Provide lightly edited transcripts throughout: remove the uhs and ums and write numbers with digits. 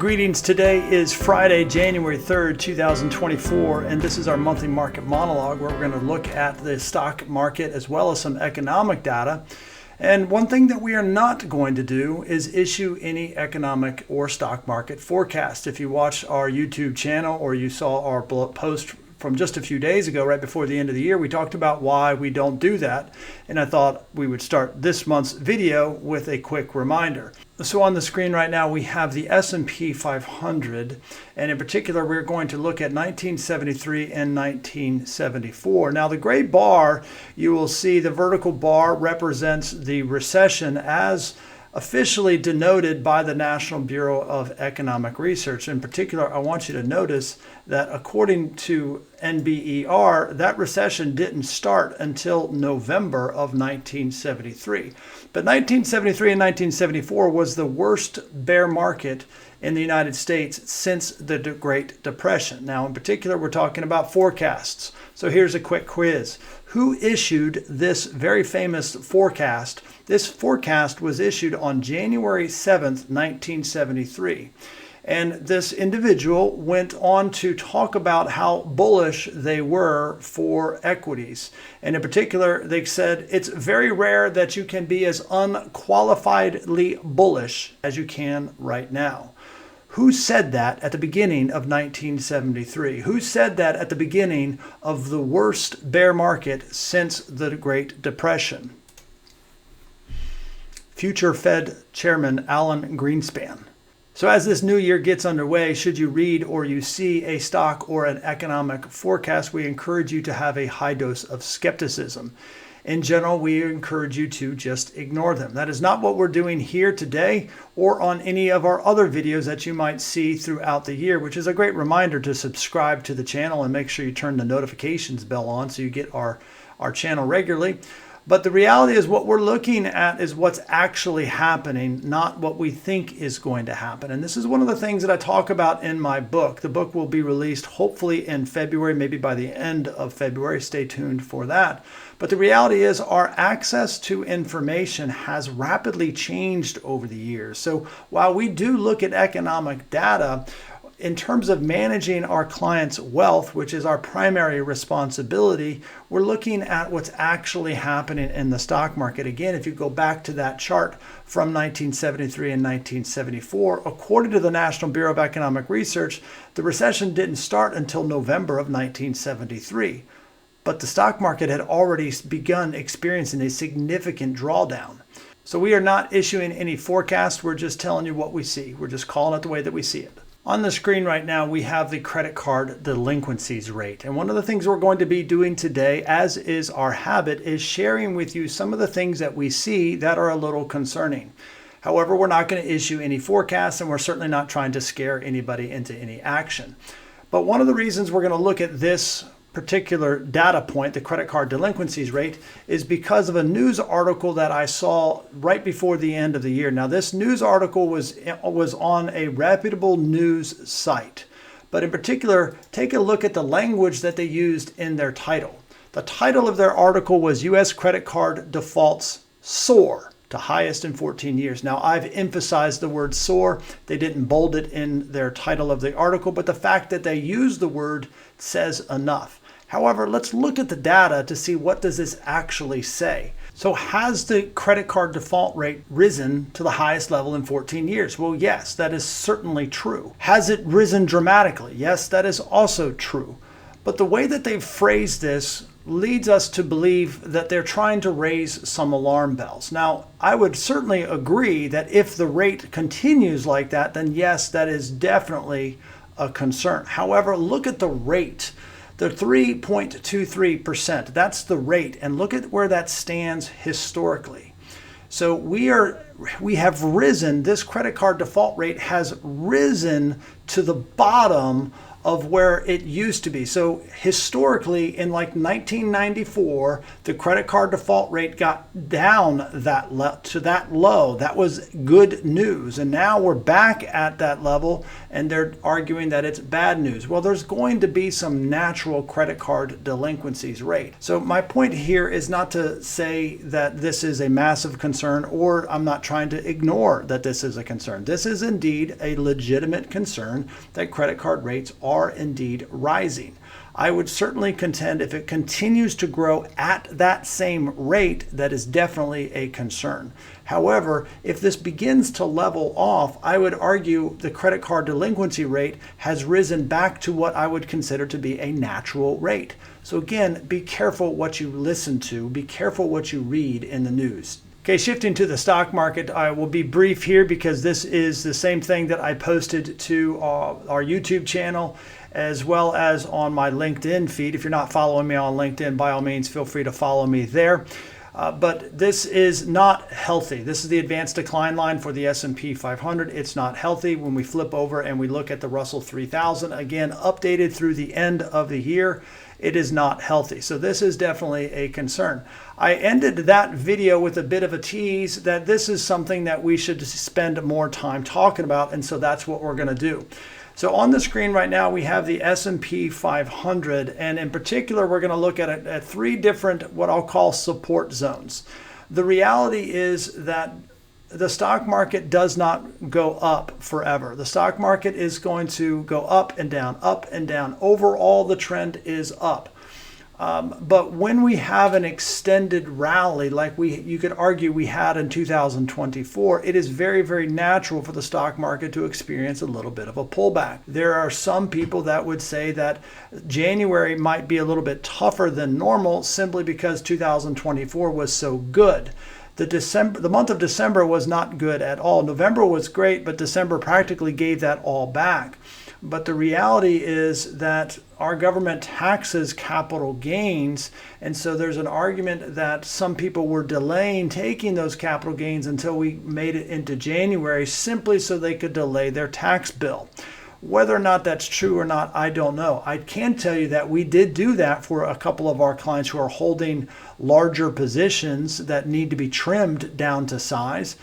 Greetings. Today is Friday, January 3rd, 2024, and this is our monthly market monologue where we're going to look at the stock market as well as some economic data. And one thing that we are not going to do is issue any economic or stock market forecast. If you watch our YouTube channel or you saw our post from just a few days ago, right before the end of the year, we talked about why we don't do that. And I thought we would start this month's video with a quick reminder. So on the screen right now, we have the S&P 500. And in particular, we're going to look at 1973 and 1974. Now, the gray bar, you will see the vertical bar represents the recession as officially denoted by the National Bureau of Economic Research. In particular, I want you to notice that according to NBER, that recession didn't start until November of 1973. But 1973 and 1974 was the worst bear market in the United States since the Great Depression. Now, in particular, we're talking about forecasts. So here's a quick quiz. Who issued this very famous forecast? This forecast was issued on January 7th, 1973. And this individual went on to talk about how bullish they were for equities. And in particular, they said it's very rare that you can be as unqualifiedly bullish as you can right now. Who said that at the beginning of 1973? Who said that at the beginning of the worst bear market since the Great Depression? Future Fed Chairman Alan Greenspan. So as this new year gets underway, should you read or you see a stock or an economic forecast, we encourage you to have a high dose of skepticism. In general, we encourage you to just ignore them. That is not what we're doing here today or on any of our other videos that you might see throughout the year, which is a great reminder to subscribe to the channel and make sure you turn the notifications bell on so you get our channel regularly. But the reality is what we're looking at is what's actually happening, not what we think is going to happen. And this is one of the things that I talk about in my book. The book will be released hopefully in February, maybe by the end of February. Stay tuned for that. But the reality is our access to information has rapidly changed over the years. So while we do look at economic data, in terms of managing our clients' wealth, which is our primary responsibility, we're looking at what's actually happening in the stock market. Again, if you go back to that chart from 1973 and 1974, according to the National Bureau of Economic Research, the recession didn't start until November of 1973. But the stock market had already begun experiencing a significant drawdown. So we are not issuing any forecast. We're just telling you what we see. We're just calling it the way that we see it. On the screen right now, we have the credit card delinquencies rate. And one of the things we're going to be doing today, as is our habit, is sharing with you some of the things that we see that are a little concerning. However, we're not going to issue any forecasts, and we're certainly not trying to scare anybody into any action. But one of the reasons we're going to look at this particular data point, the credit card delinquencies rate, is because of a news article that I saw right before the end of the year. Now, this news article was on a reputable news site, but in particular, take a look at the language that they used in their title. The title of their article was U.S. Credit Card Defaults Soar to Highest in 14 Years. Now, I've emphasized the word soar. They didn't bold it in their title of the article, but the fact that they used the word says enough. However, let's look at the data to see what does this actually say. So has the credit card default rate risen to the highest level in 14 years? Well, yes, that is certainly true. Has it risen dramatically? Yes, that is also true. But the way that they've phrased this leads us to believe that they're trying to raise some alarm bells. Now, I would certainly agree that if the rate continues like that, then yes, that is definitely a concern. However, look at the rate. The 3.23%, that's the rate, and look at where that stands historically. So we have risen, this credit card default rate has risen to the bottom of where it used to be. So historically, in like 1994, the credit card default rate got down to that low. That was good news. And now we're back at that level, and they're arguing that it's bad news. Well, there's going to be some natural credit card delinquencies rate. So my point here is not to say that this is a massive concern, or I'm not trying to ignore that this is a concern. This is indeed a legitimate concern that credit card rates are indeed rising. I would certainly contend if it continues to grow at that same rate, that is definitely a concern. However, if this begins to level off, I would argue the credit card delinquency rate has risen back to what I would consider to be a natural rate. So again, be careful what you listen to, be careful what you read in the news. Okay, shifting to the stock market, I will be brief here because this is the same thing that I posted to our YouTube channel as well as on my LinkedIn feed. If you're not following me on LinkedIn, by all means, feel free to follow me there. But this is not healthy. This is the advanced decline line for the S&P 500. It's not healthy. When we flip over and we look at the Russell 3000, again, updated through the end of the year, it is not healthy. So this is definitely a concern. I ended that video with a bit of a tease that this is something that we should spend more time talking about, and so that's what we're going to do. So on the screen right now, we have the S&P 500, and in particular, we're going to look at three different, what I'll call support zones. The reality is that the stock market does not go up forever. The stock market is going to go up and down, up and down. Overall, the trend is up. But when we have an extended rally, like you could argue we had in 2024, it is very, very natural for the stock market to experience a little bit of a pullback. There are some people that would say that January might be a little bit tougher than normal simply because 2024 was so good. The month of December was not good at all. November was great, but December practically gave that all back. But the reality is that our government taxes capital gains, and so there's an argument that some people were delaying taking those capital gains until we made it into January simply so they could delay their tax bill. Whether or not that's true or not, I don't know. I can tell you that we did do that for a couple of our clients who are holding larger positions that need to be trimmed down to size.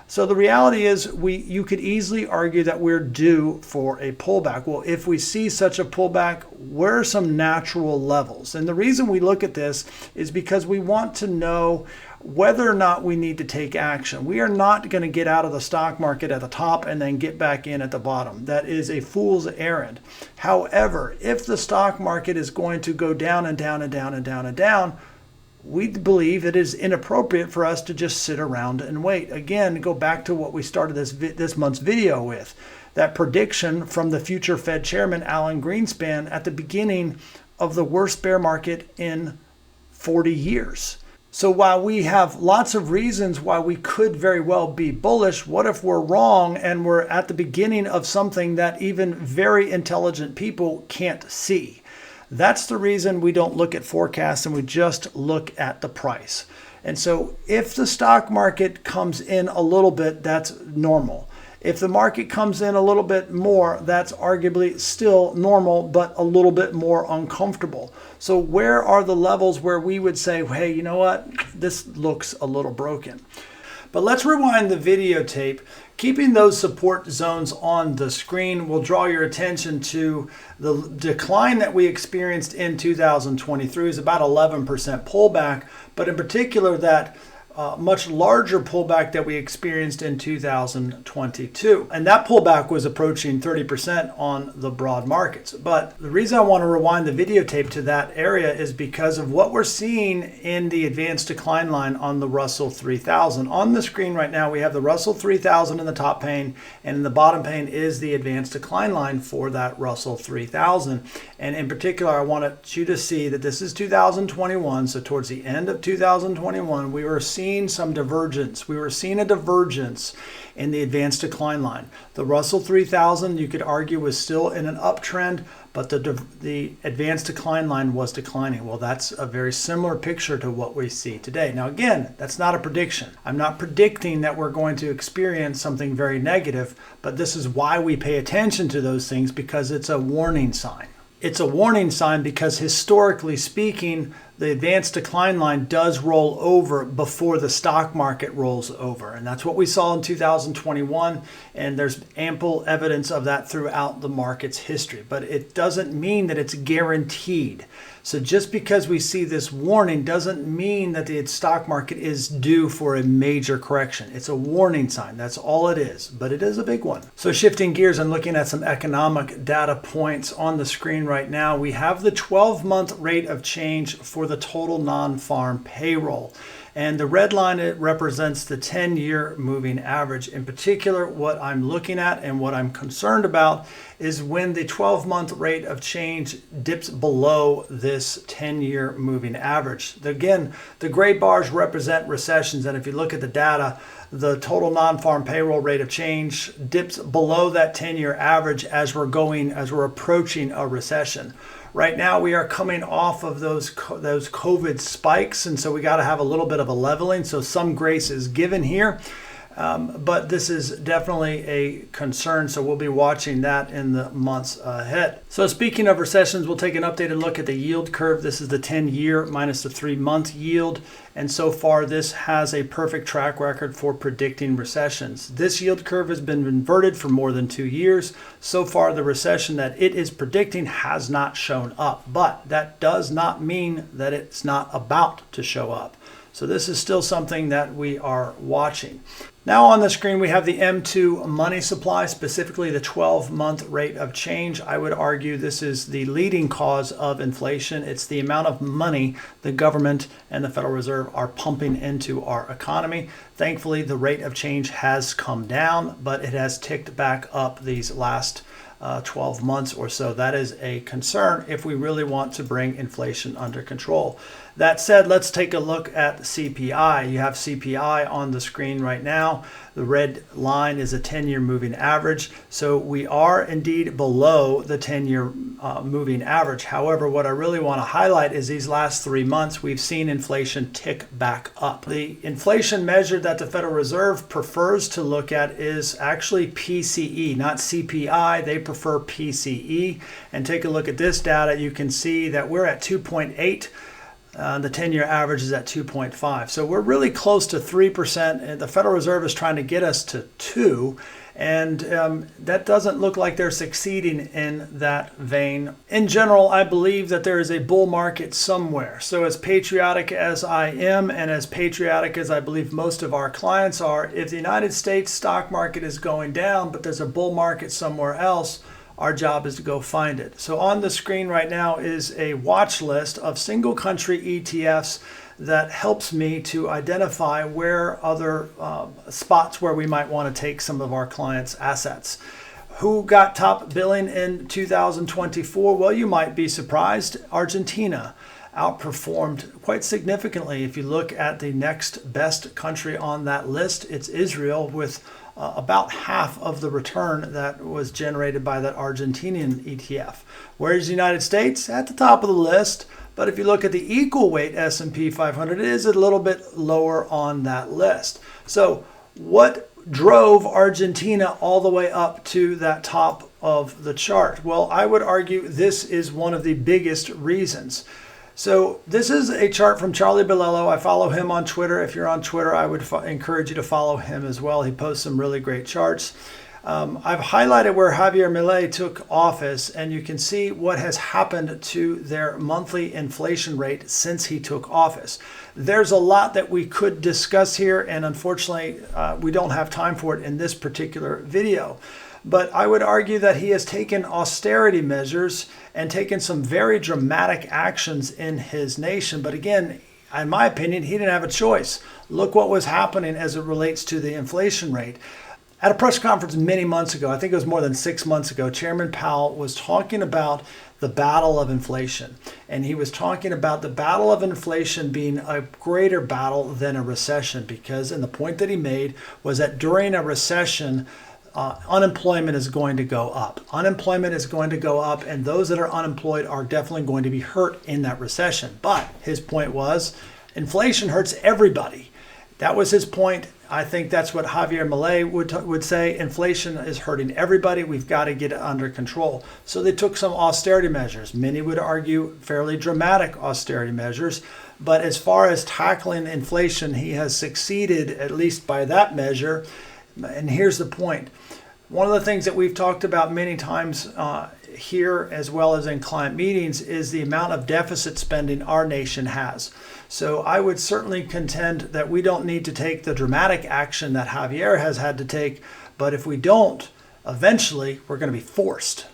So the reality is you could easily argue that we're due for a pullback. Well, if we see such a pullback, where are some natural levels? And the reason we look at this is because we want to know whether or not we need to take action. We are not going to get out of the stock market at the top and then get back in at the bottom. That is a fool's errand. However, if the stock market is going to go down and down and down and down and down, we believe it is inappropriate for us to just sit around and wait. Again, go back to what we started this month's video with, that prediction from the future Fed Chairman Alan Greenspan at the beginning of the worst bear market in 40 years. So while we have lots of reasons why we could very well be bullish, what if we're wrong and we're at the beginning of something that even very intelligent people can't see? That's the reason we don't look at forecasts and we just look at the price. And so if the stock market comes in a little bit, that's normal. If the market comes in a little bit more, that's arguably still normal, but a little bit more uncomfortable. So where are the levels where we would say, hey, you know what? This looks a little broken. But let's rewind the videotape. Keeping those support zones on the screen will draw your attention to the decline that we experienced in 2023 is about 11% pullback, but in particular that much larger pullback that we experienced in 2022. And that pullback was approaching 30% on the broad markets. But the reason I want to rewind the videotape to that area is because of what we're seeing in the advanced decline line on the Russell 3000. On the screen right now, we have the Russell 3000 in the top pane, and in the bottom pane is the advanced decline line for that Russell 3000. And in particular, I want you to see that this is 2021. So towards the end of 2021, we were seeing seeing some divergence. We were seeing a divergence in the advanced decline line. The Russell 3000, you could argue, was still in an uptrend, but the advanced decline line was declining. Well, that's a very similar picture to what we see today. Now, again, that's not a prediction. I'm not predicting that we're going to experience something very negative, but this is why we pay attention to those things, because it's a warning sign. It's a warning sign because historically speaking, the advanced decline line does roll over before the stock market rolls over. And that's what we saw in 2021. And there's ample evidence of that throughout the market's history. But it doesn't mean that it's guaranteed. So just because we see this warning doesn't mean that the stock market is due for a major correction. It's a warning sign. That's all it is. But it is a big one. So shifting gears and looking at some economic data points on the screen right now, we have the 12-month rate of change for the total non-farm payroll. And the red line, it represents the 10-year moving average. In particular, what I'm looking at and what I'm concerned about is when the 12-month rate of change dips below this 10-year moving average. Again, the gray bars represent recessions. And if you look at the data, the total non-farm payroll rate of change dips below that 10-year average as we're approaching a recession. Right now, we are coming off of those COVID spikes, and so we got to have a little bit of a leveling. So some grace is given here, but this is definitely a concern. So we'll be watching that in the months ahead. So speaking of recessions, we'll take an updated look at the yield curve. This is the 10-year minus the 3-month yield. And so far, this has a perfect track record for predicting recessions. This yield curve has been inverted for more than 2 years. So far, the recession that it is predicting has not shown up. But that does not mean that it's not about to show up. So this is still something that we are watching. Now on the screen, we have the M2 money supply, specifically the 12-month rate of change. I would argue this is the leading cause of inflation. It's the amount of money the government and the Federal Reserve are pumping into our economy. Thankfully, the rate of change has come down, but it has ticked back up these last 12 months or so. That is a concern if we really want to bring inflation under control. That said, let's take a look at CPI. You have CPI on the screen right now. The red line is a 10-year moving average. So we are indeed below the 10-year moving average. However, what I really want to highlight is these last 3 months, we've seen inflation tick back up. The inflation measure that the Federal Reserve prefers to look at is actually PCE, not CPI. They prefer PCE. And take a look at this data. You can see that we're at 2.8. The 10-year average is at 2.5. So we're really close to 3%. And the Federal Reserve is trying to get us to 2. And that doesn't look like they're succeeding in that vein. In general, I believe that there is a bull market somewhere. So as patriotic as I am, and as patriotic as I believe most of our clients are, if the United States stock market is going down, but there's a bull market somewhere else, our job is to go find it. So on the screen right now is a watch list of single country ETFs that helps me to identify where other spots where we might want to take some of our clients' assets. Who got top billing in 2024? Well, you might be surprised. Argentina outperformed quite significantly. If you look at the next best country on that list, it's Israel, with about half of the return that was generated by that Argentinian ETF. Whereas the United States at the top of the list, but if you look at the equal weight S&P 500, it is a little bit lower on that list. So what drove Argentina all the way up to that top of the chart? Well, I would argue this is one of the biggest reasons. So this is a chart from Charlie Bilello. I follow him on Twitter. If you're on Twitter, I would encourage you to follow him as well. He posts some really great charts. I've highlighted where Javier Milei took office, and you can see what has happened to their monthly inflation rate since he took office. There's a lot that we could discuss here, and unfortunately, we don't have time for it in this particular video. But I would argue that he has taken austerity measures and taken some very dramatic actions in his nation. But again, in my opinion, he didn't have a choice. Look what was happening as it relates to the inflation rate. At a press conference many months ago, I think it was more than 6 months ago, Chairman Powell was talking about the battle of inflation. And he was talking about the battle of inflation being a greater battle than a recession, because, and the point that he made was that during a recession, unemployment is going to go up. Unemployment is going to go up, and those that are unemployed are definitely going to be hurt in that recession. But his point was inflation hurts everybody. That was his point. I think that's what Javier Milei would say. Inflation is hurting everybody. We've got to get it under control. So they took some austerity measures. Many would argue fairly dramatic austerity measures. But as far as tackling inflation, he has succeeded, at least by that measure. And here's the point. One of the things that we've talked about many times here, as well as in client meetings, is the amount of deficit spending our nation has. So I would certainly contend that we don't need to take the dramatic action that Javier has had to take, but if we don't, eventually we're going to be forced.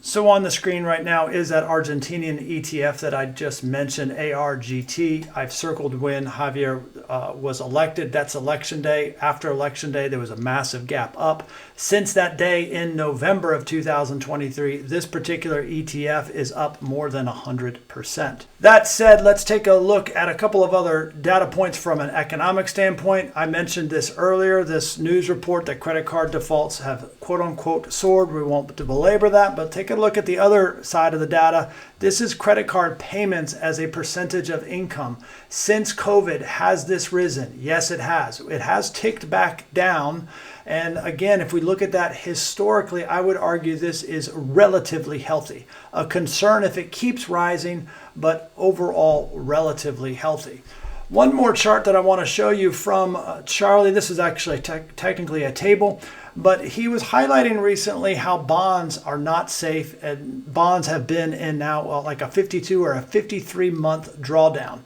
So on the screen right now is that Argentinian ETF that I just mentioned, ARGT. I've circled when Javier was elected. That's election day. After election day, there was a massive gap up. Since that day in November of 2023, this particular ETF is up more than 100%. That said, let's take a look at a couple of other data points from an economic standpoint. I mentioned this earlier, this news report that credit card defaults have quote unquote soared. We won't belabor that, but take a look at the other side of the data. This is credit card payments as a percentage of income. Since COVID, has this risen? Yes, it has. It has ticked back down. And again, if we look at that historically, I would argue this is relatively healthy. A concern if it keeps rising, but overall relatively healthy. One more chart that I want to show you from Charlie. This is actually technically a table, but he was highlighting recently how bonds are not safe, and bonds have been in now like a 52 or a 53-month drawdown.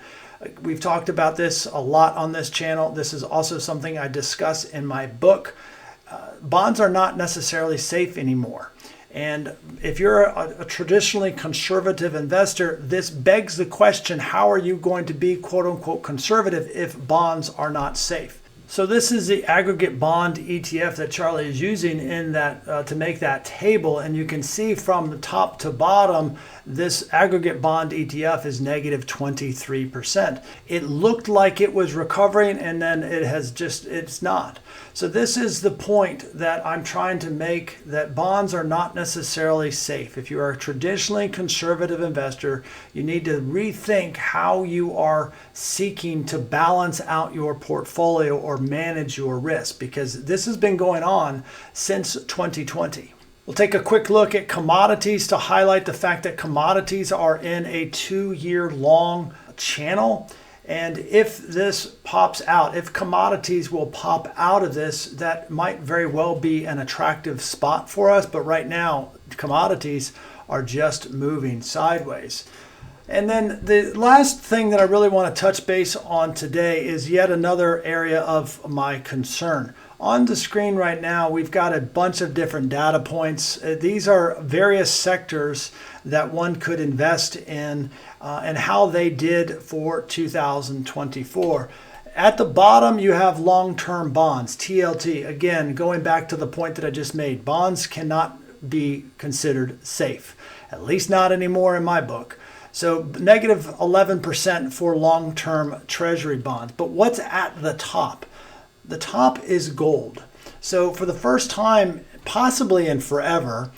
We've talked about this a lot on this channel. This is also something I discuss in my book. Bonds are not necessarily safe anymore. And if you're a traditionally conservative investor, this begs the question, how are you going to be quote unquote conservative if bonds are not safe? So this is the aggregate bond ETF that Charlie is using in that to make that table. And you can see from the top to bottom, this aggregate bond ETF is negative 23%. It looked like it was recovering, and then it's not. So this is the point that I'm trying to make, that bonds are not necessarily safe. If you are a traditionally conservative investor, you need to rethink how you are seeking to balance out your portfolio or manage your risk, because this has been going on since 2020. We'll take a quick look at commodities to highlight the fact that commodities are in a 2-year long channel. And if this pops out, if commodities will pop out of this, that might very well be an attractive spot for us. But right now, commodities are just moving sideways. And then the last thing that I really want to touch base on today is yet another area of my concern. On the screen right now, we've got a bunch of different data points. These are various sectors that one could invest in and how they did for 2024. At the bottom, you have long-term bonds, TLT. Again, going back to the point that I just made, bonds cannot be considered safe, at least not anymore in my book. So negative 11% for long-term treasury bonds. But what's at the top? The top is gold. So for the first time, possibly in forever,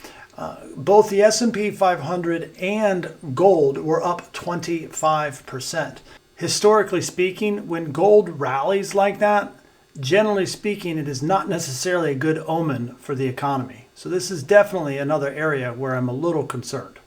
both the S&P 500 and gold were up 25%. Historically speaking, when gold rallies like that, generally speaking, it is not necessarily a good omen for the economy. So this is definitely another area where I'm a little concerned.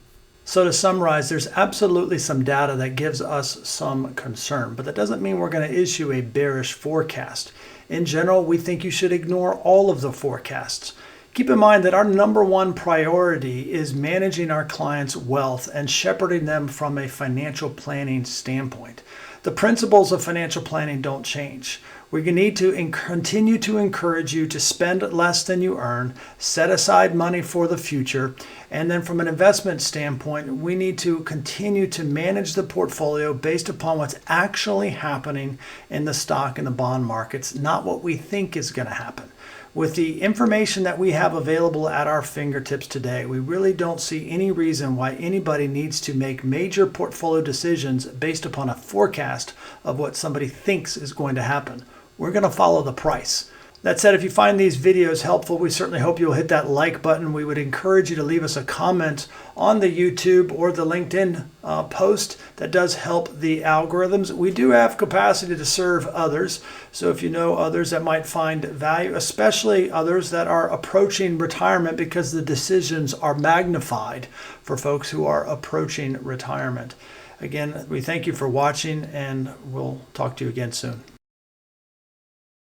So to summarize, there's absolutely some data that gives us some concern, but that doesn't mean we're going to issue a bearish forecast. In general, we think you should ignore all of the forecasts. Keep in mind that our number one priority is managing our clients' wealth and shepherding them from a financial planning standpoint. The principles of financial planning don't change. We need to continue to encourage you to spend less than you earn, set aside money for the future, and then from an investment standpoint, we need to continue to manage the portfolio based upon what's actually happening in the stock and the bond markets, not what we think is going to happen. With the information that we have available at our fingertips today, we really don't see any reason why anybody needs to make major portfolio decisions based upon a forecast of what somebody thinks is going to happen. We're going to follow the price. That said, if you find these videos helpful, we certainly hope you'll hit that like button. We would encourage you to leave us a comment on the YouTube or the LinkedIn post. That does help the algorithms. We do have capacity to serve others. So if you know others that might find value, especially others that are approaching retirement, because the decisions are magnified for folks who are approaching retirement. Again, we thank you for watching, and we'll talk to you again soon.